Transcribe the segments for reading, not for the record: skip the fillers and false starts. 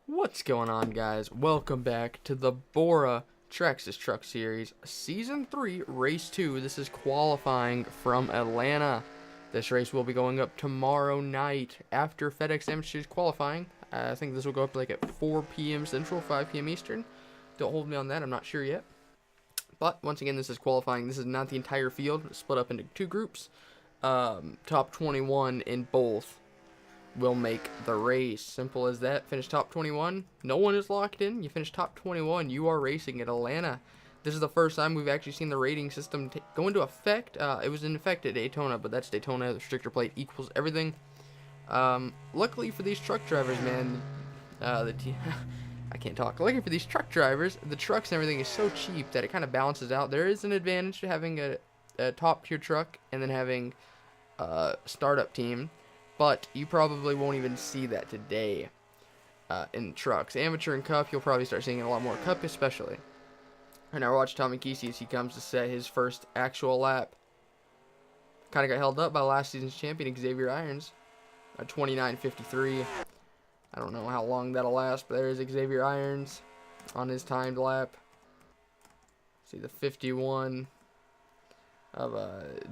What's going on, guys? Welcome back to the BORA Traxxas Truck Series Season 3 Race 2. This is qualifying from Atlanta. This race will be going up tomorrow night after FedEx Amateurs qualifying. I think this will go up like at 4 p.m. Central, 5 p.m. Eastern. Don't hold me on that, I'm not sure yet. But once again, this is qualifying. This is not the entire field. It's split up into two groups. Top 21 in both will make the race. Simple as that. Finish top 21. No one is locked in. You finish top 21. You are racing at Atlanta. This is the first time we've actually seen the rating system go into effect. It was in effect at Daytona, but that's Daytona. The restrictor plate equals everything. Luckily for these truck drivers, man, I can't talk. Luckily for these truck drivers, the trucks and everything is so cheap that it kind of balances out. There is an advantage to having a top tier truck and then having a startup team. But you probably won't even see that today in trucks. Amateur and Cup, you'll probably start seeing it a lot more. Cup especially. And I watch Tommy Kesey as he comes to set his first actual lap. Kind of got held up by last season's champion, Xavier Irons. A 29.53. I don't know how long that'll last, but there's Xavier Irons on his timed lap. See the 51 of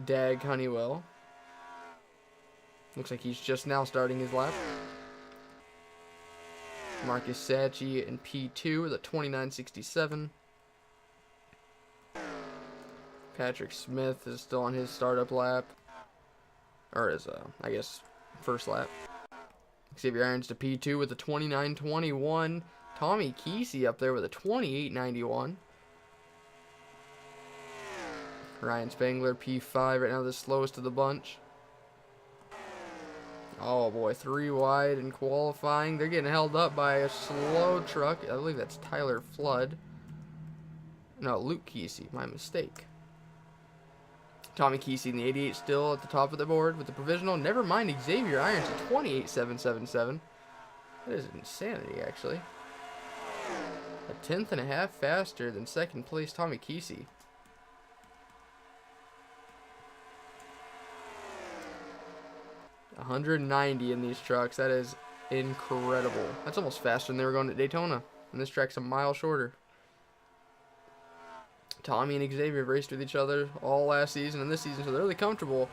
Dag Honeywell. Looks like he's just now starting his lap. Marcus Sachi in P2 with a 29.67. Patrick Smith is still on his startup lap. Or his, I guess, first lap. Xavier Irons to P2 with a 29.21. Tommy Kesey up there with a 28.91. Ryan Spangler P5 right now, the slowest of the bunch. Oh boy, 3 wide in qualifying. They're getting held up by a slow truck. I believe that's Tyler Flood. No, Luke Kesey, my mistake. Tommy Kesey in the 88 still at the top of the board with the provisional. Never mind Xavier Irons at 28.777. That is insanity, actually. A tenth and a half faster than second place Tommy Kesey. 190 in these trucks. That is incredible. That's almost faster than they were going at Daytona. And this track's a mile shorter. Tommy and Xavier have raced with each other all last season and this season, so they're really comfortable.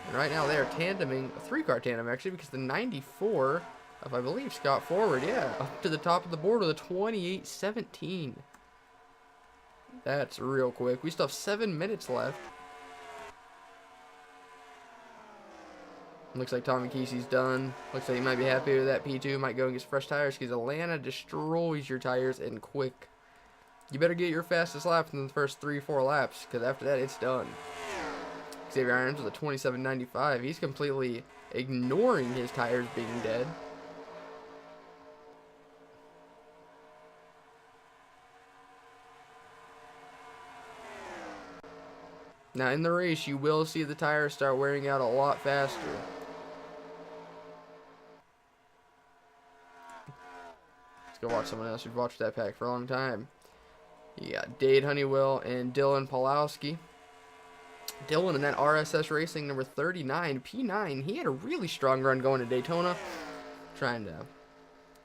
And right now they are tandeming, a 3-car tandem actually, because the 94 of, I believe, Scott Forward, yeah, up to the top of the board with a 28.17. That's real quick. We still have 7 minutes left. Looks like Tommy Kesey's done. Looks like he might be happy with that P2. Might go and get fresh tires because Atlanta destroys your tires and quick. You better get your fastest lap in the first 3-4 laps because after that it's done. Xavier Irons with a 27.95. He's completely ignoring his tires being dead. Now in the race you will see the tires start wearing out a lot faster. Go watch someone else who's watched that pack for a long time. You got Dade Honeywell and Dylan Pawlowski. Dylan in that RSS Racing number 39, P9. He had a really strong run going to Daytona. Trying to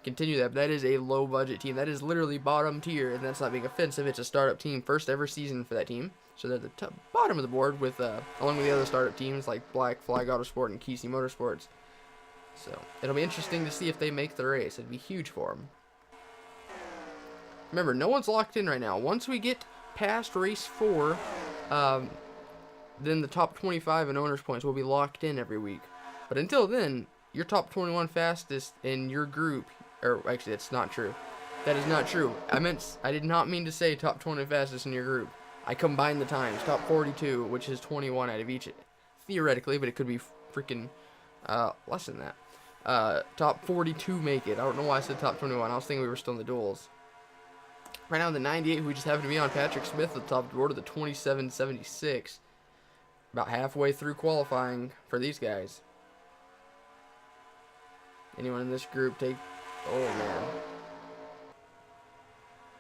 continue that. But that is a low budget team. That is literally bottom tier, and that's not being offensive. It's a startup team. First ever season for that team. So they're the bottom of the board with along with the other startup teams like Black Flag Autosport and Kesey Motorsports. So it'll be interesting to see if they make the race. It'd be huge for them. Remember, no one's locked in right now. Once we get past race 4, then the top 25 in owners points will be locked in every week. But until then, your top 21 fastest in your group, or actually that's not true. That is not true. I did not mean to say top 20 fastest in your group. I combined the times. Top 42, which is 21 out of each, theoretically, but it could be freaking less than that. Top 42 make it. I don't know why I said top 21. I was thinking we were still in the duels. Right now in the 98, we just happen to be on Patrick Smith at the top of the board of the 27.76. About halfway through qualifying for these guys. Anyone in this group take... Oh, man.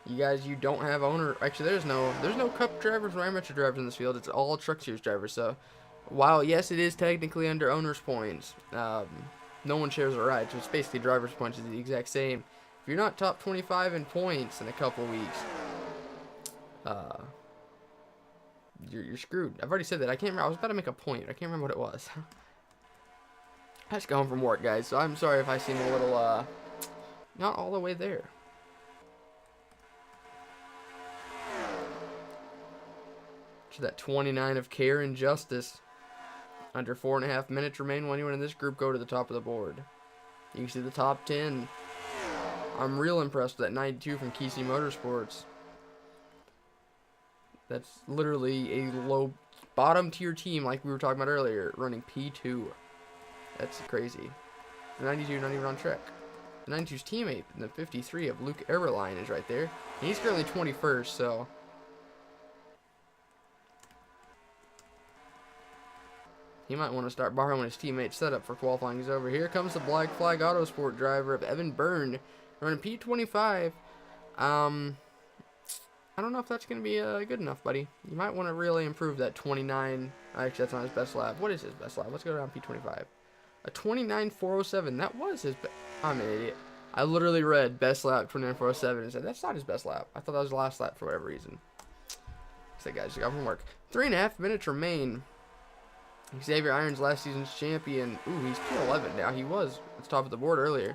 You guys, you don't have owner... Actually, there's no Cup drivers or amateur drivers in this field. It's all Truck Series drivers. So, while, yes, it is technically under owner's points, no one shares the rights. So it's basically driver's points is the exact same. If you're not top 25 in points in a couple weeks, you're screwed. I've already said that. I can't remember. I was about to make a point. I can't remember what it was. I just got home from work, guys, so I'm sorry if I seem a little, not all the way there. To that 29 of care and justice. Under 4.5 minutes remain. Will anyone in this group go to the top of the board? You can see the top 10. I'm real impressed with that 92 from KC Motorsports. That's literally a low bottom tier team like we were talking about earlier, running P2. That's crazy. The 92 not even on track. The 92's teammate in the 53 of Luke Eberlein is right there. And he's currently 21st, so he might want to start borrowing his teammate's setup for qualifying. He's over here. Comes the Black Flag Autosport driver of Evan Byrne, running P25. I don't know if that's going to be good enough, buddy. You might want to really improve that 29. Actually, that's not his best lap. What is his best lap? Let's go down P25. A 29.407. That was his best. I'm an idiot. I literally read best lap 29.407 and said that's not his best lap. I thought that was the last lap for whatever reason. So, guys, just got from work. 3.5 minutes remain. Xavier Irons, last season's champion. Ooh, he's P11 now. He was at the top of the board earlier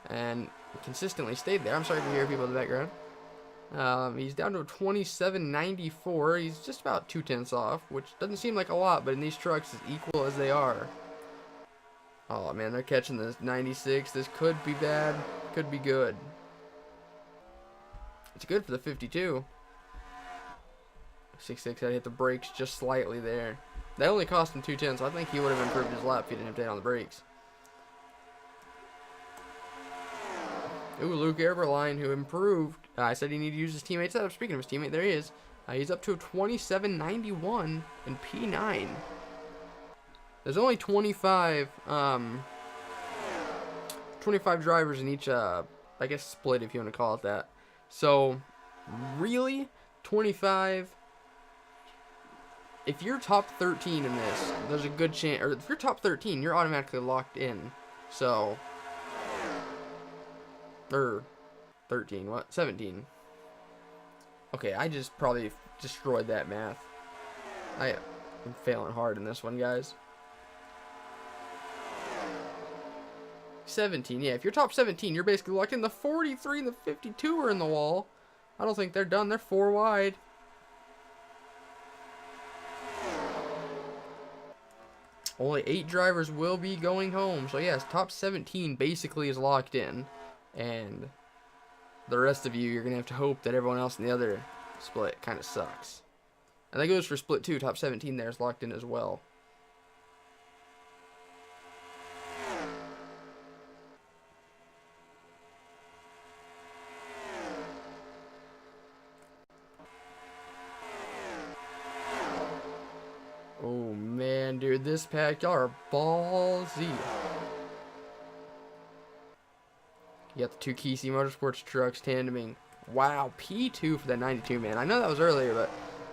and consistently stayed there. I'm sorry if you hear people in the background. He's down to a 27.94. He's just about 2/10 off, which doesn't seem like a lot, but in these trucks, as equal as they are. Oh, man, they're catching this 96. This could be bad. Could be good. It's good for the 52. 66 had to hit the brakes just slightly there. That only cost him 2/10, so I think he would have improved his lap if he didn't have to hit on the brakes. Ooh, Luke Eberlein, who improved. I said he needed to use his teammate setup. Speaking of his teammate, there he is. He's up to a 27.91 in P9. There's only 25 drivers in each, I guess, split, if you want to call it that. So, really, 25. If you're top 13 in this, there's a good chance, or if you're top 13, you're automatically locked in. So, 13, what? 17. Okay, I just probably destroyed that math. I'm failing hard in this one, guys. 17, yeah, if you're top 17, you're basically locked in. The 43 and the 52 are in the wall. I don't think they're done. They're 4 wide. Only 8 drivers will be going home. So, yes, top 17 basically is locked in. And the rest of you, you're going to have to hope that everyone else in the other split kind of sucks. And that goes for split 2. Top 17 there is locked in as well. Oh, man, dude, this pack, y'all are ballsy. You got the 2 KC Motorsports trucks tandeming. Wow, P2 for that 92, man. I know that was earlier, but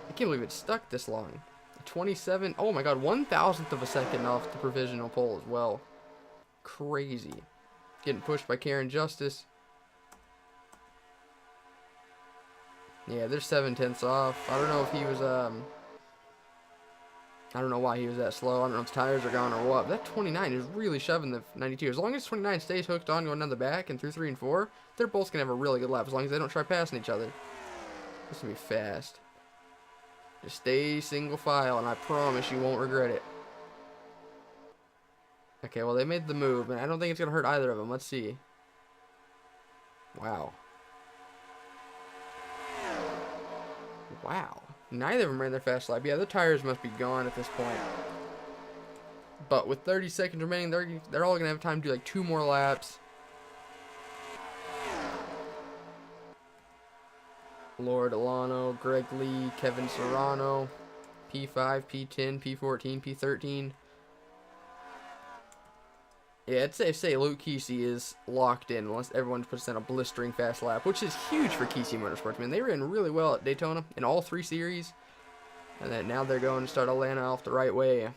I can't believe it stuck this long. 27, oh my god, 1,000th of a second off the provisional pole as well. Crazy. Getting pushed by Karen Justice. Yeah, they're 7/10 off. I don't know if he was, I don't know why he was that slow. I don't know if the tires are gone or what. But that 29 is really shoving the 92. As long as 29 stays hooked on going down the back and through 3 and 4, they're both going to have a really good lap as long as they don't try passing each other. This is going to be fast. Just stay single file, and I promise you won't regret it. Okay, well, they made the move, and I don't think it's going to hurt either of them. Let's see. Wow. Wow. Neither of them ran their fast lap. Yeah, the tires must be gone at this point. But with 30 seconds remaining, they're all going to have time to do like 2 more laps. Laura Delano, Greg Lee, Kevin Serrano, P5, P10, P14, P13. Yeah, I'd say Luke Kesey is locked in unless everyone puts in a blistering fast lap, which is huge for KC Motorsports. I mean, they ran really well at Daytona in all 3 series, and then now they're going to start Atlanta off the right way.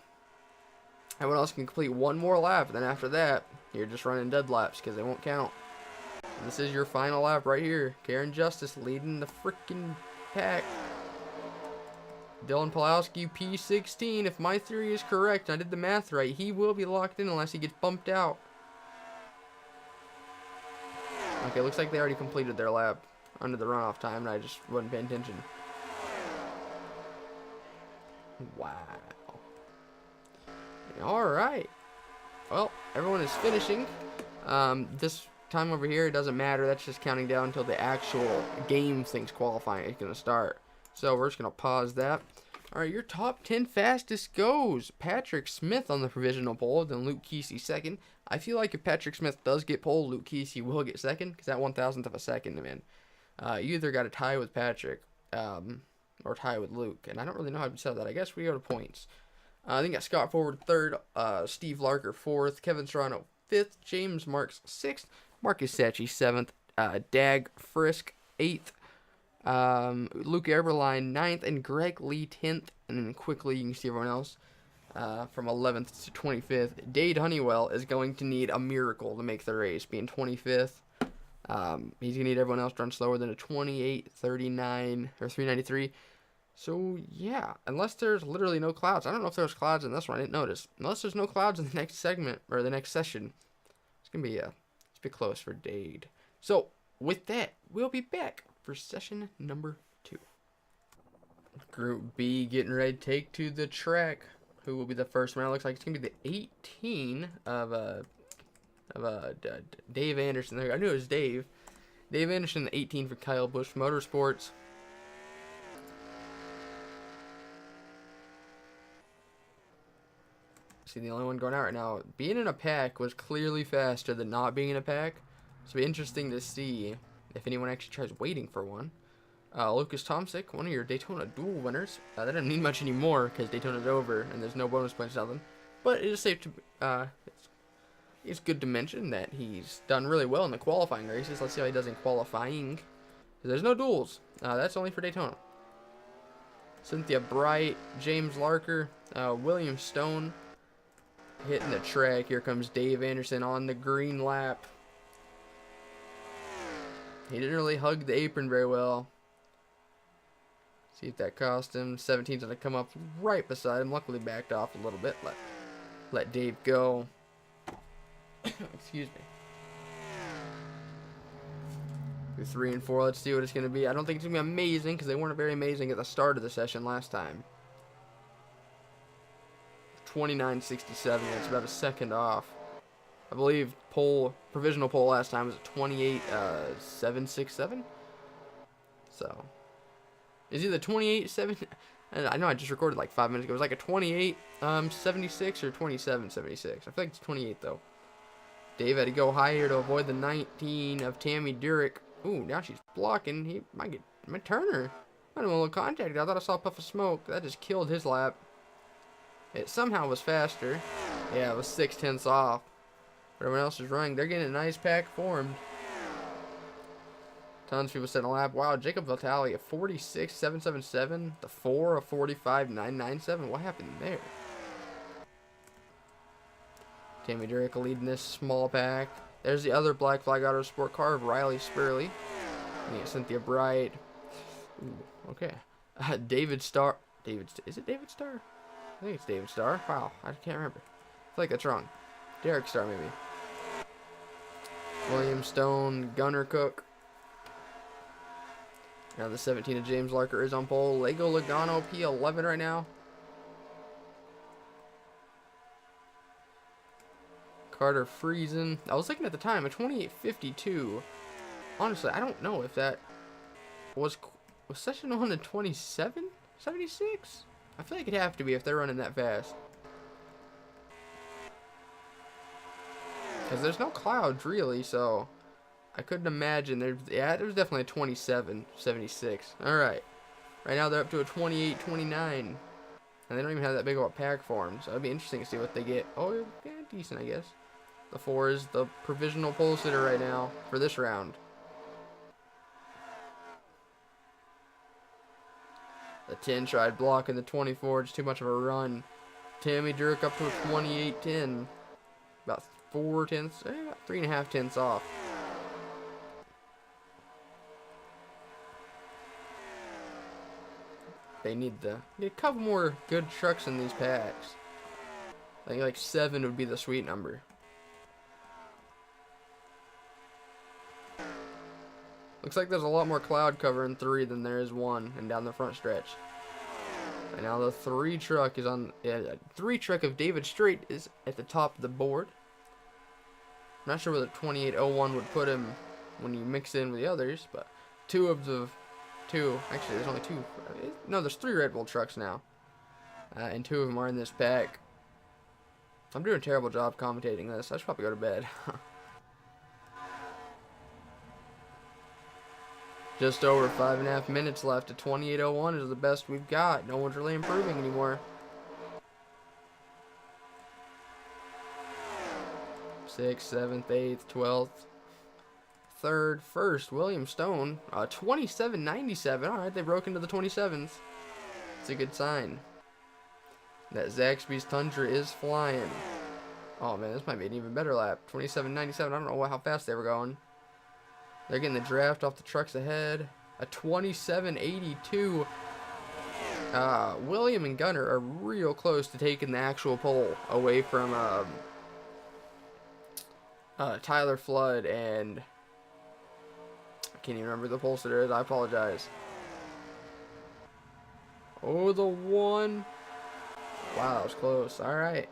Everyone else can complete 1 more lap, and then after that, you're just running dead laps because they won't count. This is your final lap right here. Karen Justice leading the freaking pack. Dylan Pulowski, P16. If my theory is correct, I did the math right, he will be locked in unless he gets bumped out. Okay, looks like they already completed their lap under the runoff time, and I just wasn't paying attention. Wow. Alright. Well, everyone is finishing. This time over here, it doesn't matter. That's just counting down until the actual game things qualifying is going to start. So we're just going to pause that. Alright, your top 10 fastest goes. Patrick Smith on the provisional pole, then Luke Kesey second. I feel like if Patrick Smith does get pole, Luke Kesey will get second, because that 1,000th of a second, man. You either got to tie with Patrick or tie with Luke, and I don't really know how to settle that. I guess we go to points. I think got Scott Forward third, Steve Larker fourth, Kevin Serrano fifth, James Marks sixth, Marcus Sacchi seventh, Dag Frisk eighth, Luke Eberline ninth, and Greg Lee 10th. And then quickly you can see everyone else from 11th to 25th. Dade Honeywell is going to need a miracle to make the race, being 25th. He's going to need everyone else to run slower than a 28, 39, or 393. So, yeah, unless there's literally no clouds. I don't know if there's clouds in this one. I didn't notice. Unless there's no clouds in the next segment, or the next session, it's going to be it's a bit close for Dade. So, with that, we'll be back for session number 2. Group B getting ready to take to the track. Who will be the first round? Looks like it's going to be the 18 of Dave Anderson. I knew it was Dave. Dave Anderson, the 18 for Kyle Busch Motorsports. See, the only one going out right now. Being in a pack was clearly faster than not being in a pack. So it'll be interesting to see if anyone actually tries waiting for one. Lucas Tomczyk, one of your Daytona duel winners. That doesn't mean much anymore because Daytona's over and there's no bonus points, nothing. But it is safe to. It's good to mention that he's done really well in the qualifying races. Let's see how he does in qualifying. There's no duels. That's only for Daytona. Cynthia Bright, James Larker, William Stone hitting the track. Here comes Dave Anderson on the green lap. He didn't really hug the apron very well. See if that cost him. 17's going to come up right beside him. Luckily backed off a little bit. Let Dave go. Excuse me. 3 and 4. Let's see what it's going to be. I don't think it's going to be amazing because they weren't very amazing at the start of the session last time. 29.67. It's about a second off. I believe provisional poll last time was a 28.767. So is either 28.7. I know I just recorded like 5 minutes ago. It was like a 28.76 or 27.76. I feel like it's 28 though. Dave had to go higher to avoid the 19 of Tammy Durick. Ooh, now she's blocking. He might get my Turner. I don't want to contact. I thought I saw a puff of smoke. That just killed his lap. It somehow was faster. Yeah, it was 6/10 off. But everyone else is running. They're getting a nice pack formed. Tons of people setting a lap. Wow, Jacob Vitale at 46.777. The 4 of 45.997. What happened there? Tammy Durick leading this small pack. There's the other Black Flag Auto Sport car of Riley Spurley. And you Cynthia Bright. Ooh, okay. David Starr. Is it David Starr? I think it's David Starr. Wow, I can't remember. I feel like that's wrong. Derek Starr, maybe. William Stone, Gunnar Cook. Now the 17 of James Larker is on pole. Lego Logano P11 right now. Carter Friesen. I was looking at the time, a 28.52. Honestly, I don't know if that was session 1 to 27? 76? I feel like it'd have to be if they're running that fast. Because there's no clouds, really, so I couldn't imagine. Yeah, there was definitely a 27.76. Alright. Right now they're up to a 28.29. And they don't even have that big of a pack form, so it'd be interesting to see what they get. Oh, yeah, decent, I guess. The 4 is the provisional pole sitter right now for this round. The 10 tried blocking the 24, just too much of a run. Tammy Durick up to a 28.10. About 4 tenths, about 3.5 tenths off. they need a couple more good trucks in these packs. I think like 7 would be the sweet number. Looks like there's a lot more cloud cover in 3 than there is 1 and down the front stretch. And now the 3 truck is on, 3 truck of David Strait is at the top of the board. I'm not sure where the 2801 would put him when you mix in with the others, but actually there's only 2, no, there's 3 Red Bull trucks now. And 2 of them are in this pack. I'm doing a terrible job commentating this. I should probably go to bed. Just over 5.5 minutes left. A 2801 is the best we've got. No one's really improving anymore. 6th, 7th, 8th, 12th, 3rd, 1st. William Stone. 27.97. All right, they broke into the 27s. It's a good sign. That Zaxby's Tundra is flying. Oh man, this might be an even better lap. 27.97. I don't know how fast they were going. They're getting the draft off the trucks ahead. A 27.82. William and Gunner are real close to taking the actual pole away from Tyler Flood and I can't even remember the pole sitter is. I apologize. Oh, the 1. Wow, that was close. All right.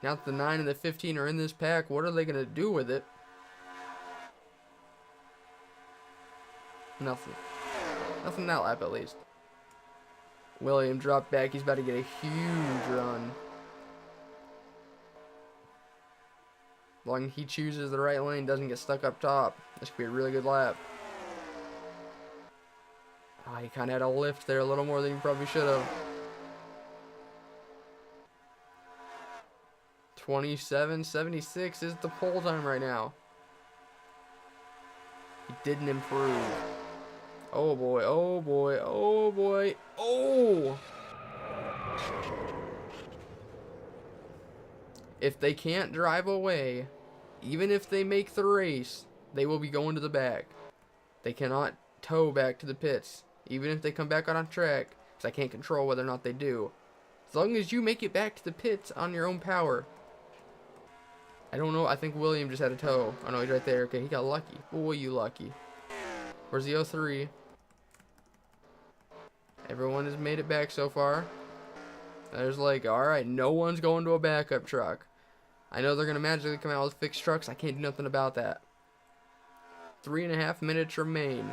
Now that the 9 and the 15 are in this pack, what are they going to do with it? Nothing. Nothing that lap, at least. William dropped back. He's about to get a huge run. As long as he chooses the right lane, doesn't get stuck up top, this could be a really good lap. Oh, he kind of had a lift there a little more than he probably should have. 27.76 is the pole time right now. He didn't improve. Oh boy, oh boy, oh boy, oh! If they can't drive away, even if they make the race, they will be going to the back. They cannot tow back to the pits, even if they come back on track, because I can't control whether or not they do. As long as you make it back to the pits on your own power. I don't know, I think William just had a tow. Oh no, he's right there. Okay, he got lucky. Boy, you lucky. Where's the 03? Everyone has made it back so far. There's like, alright, no one's going to a backup truck. I know they're going to magically come out with fixed trucks. I can't do nothing about that. 3.5 minutes remain.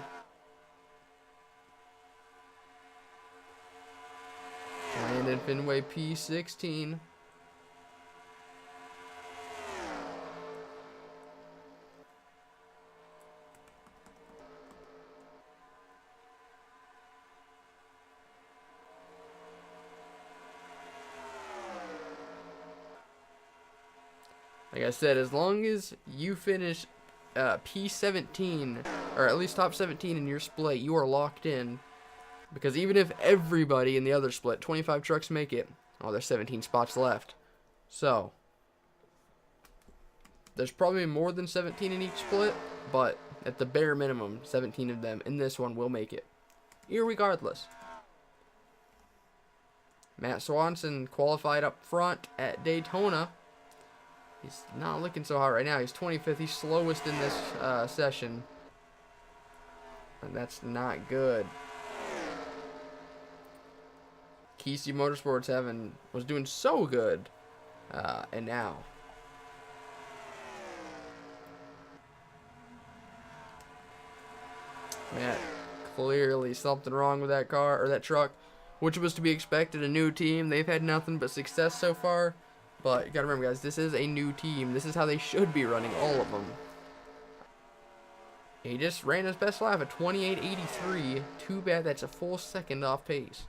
Landon Fenway P16. Like I said, as long as you finish P17, or at least top 17 in your split, you are locked in. Because even if everybody in the other split, 25 trucks make it, oh, there's 17 spots left. So, there's probably more than 17 in each split, but at the bare minimum, 17 of them in this one will make it. Irregardless. Matt Swanson qualified up front at Daytona. He's not looking so hot right now. He's 25th. He's slowest in this session. And that's not good. Kesey Motorsports was doing so good. And now. Man, clearly something wrong with that car, or that truck. Which was to be expected. A new team. They've had nothing but success so far. But you gotta remember, guys, this is a new team. This is how they should be running, all of them. He just ran his best lap at 28.83. Too bad that's a full second off pace.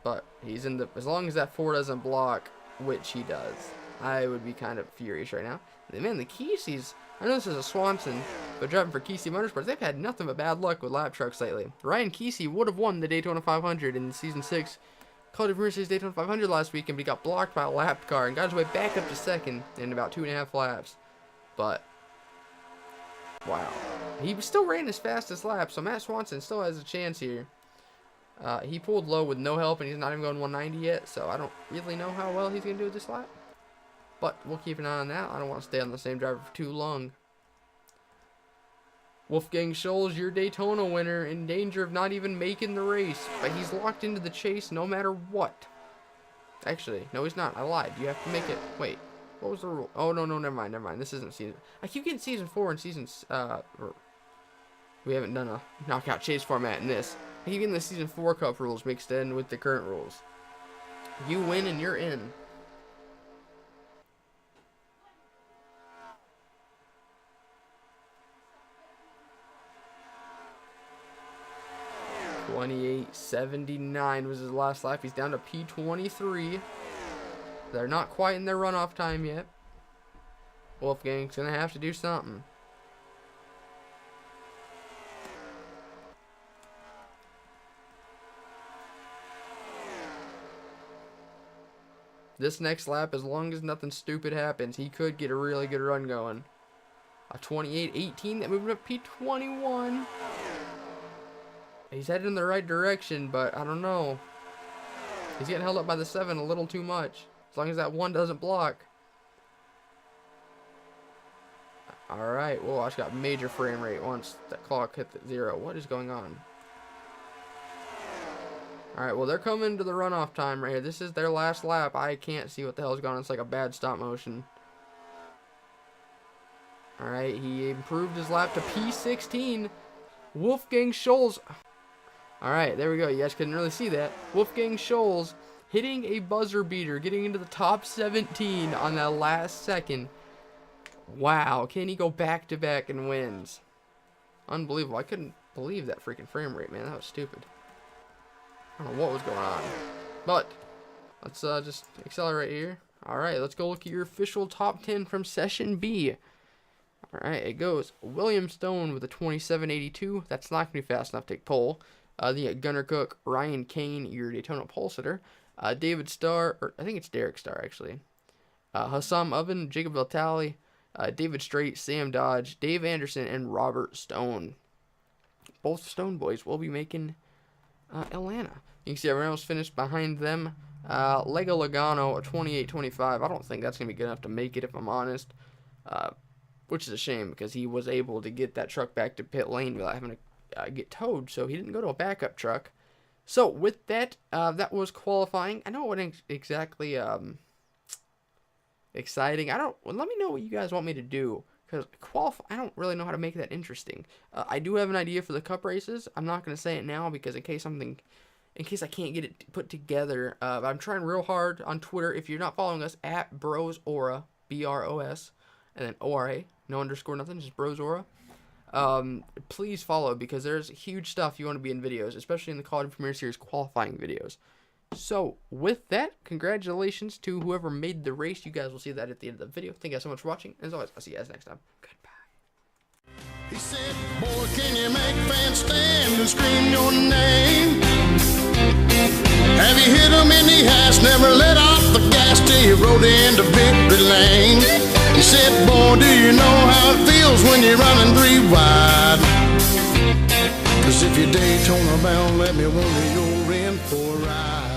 But he's in the, as long as that 4 doesn't block, which he does, I would be kind of furious right now. Man, the Keseys, I know this is a Swanson, but driving for Kesey Motorsports, they've had nothing but bad luck with lap trucks lately. Ryan Kesey would have won the Daytona 500 in Season 6. Called it Mercedes Daytona 500 last weekend, but he got blocked by a lapped car and got his way back up to second in about 2.5 laps. But, wow. He still ran his fastest lap, so Matt Swanson still has a chance here. He pulled low with no help, and he's not even going 190 yet, so I don't really know how well he's going to do this lap. But we'll keep an eye on that. I don't want to stay on the same driver for too long. Wolfgang Scholz, your Daytona winner, in danger of not even making the race, but he's locked into the chase no matter what. Actually, no, he's not. I lied. You have to make it. Wait, what was the rule? Oh, no, never mind. This isn't season. I keep getting season 4 and seasons. We haven't done a knockout chase format in this. I keep getting the season 4 cup rules mixed in with the current rules. You win and you're in. .28.79 was his last lap. He's down to P23. They're not quite in their runoff time yet. Wolfgang's gonna have to do something. This next lap, as long as nothing stupid happens, he could get a really good run going. A 28.18, that moved up P21. He's headed in the right direction, but I don't know. He's getting held up by the 7 a little too much. As long as that 1 doesn't block. Alright, whoa, I just got major frame rate once that clock hit the 0. What is going on? Alright, well, they're coming to the runoff time right here. This is their last lap. I can't see what the hell's going on. It's like a bad stop motion. Alright, he improved his lap to P16. Wolfgang Scholz. Alright, there we go. You guys couldn't really see that. Wolfgang Scholz hitting a buzzer beater, getting into the top 17 on that last second. Wow, can he go back-to-back and wins? Unbelievable. I couldn't believe that freaking frame rate, man. That was stupid. I don't know what was going on. But let's just accelerate here. Alright, let's go look at your official top 10 from Session B. Alright, it goes William Stone with a 27.82. That's not going to be fast enough to take pole. The Gunnar Cook, Ryan Kane, your Daytona pole sitter. David Starr, or I think it's Derek Starr actually. Hassam Oven, Jacob Vitale, David Strait, Sam Dodge, Dave Anderson, and Robert Stone. Both Stone boys will be making Atlanta. You can see everyone else finished behind them. Lego Logano, a 28.25. I don't think that's going to be good enough to make it, if I'm honest. Which is a shame, because he was able to get that truck back to pit lane without having to get towed, so he didn't go to a backup truck. So with that, that was qualifying. I know it wasn't exactly exciting. Let me know what you guys want me to do, because I don't really know how to make that interesting. I do have an idea for the cup races. I'm not going to say it now, because in case I can't get it put together, I'm trying real hard on Twitter. If you're not following us, at BrosOra, BROS, and then ORA, no underscore, nothing, just BrosOra. Please follow, because there's huge stuff you want to be in videos, especially in the College Premier Series qualifying videos. So with that, congratulations to whoever made the race. You guys will see that at the end of the video. Thank you guys so much for watching. As always, I'll see you guys next time. Goodbye. He said, boy, can you make fans stand and scream your name? Have you hit him in the ass, never let off the gas till you rode into victory lane? He said, boy, do you know how it feels when you're running 3 wide? 'Cause if you're Daytona bound, let me wonder you're in for a ride.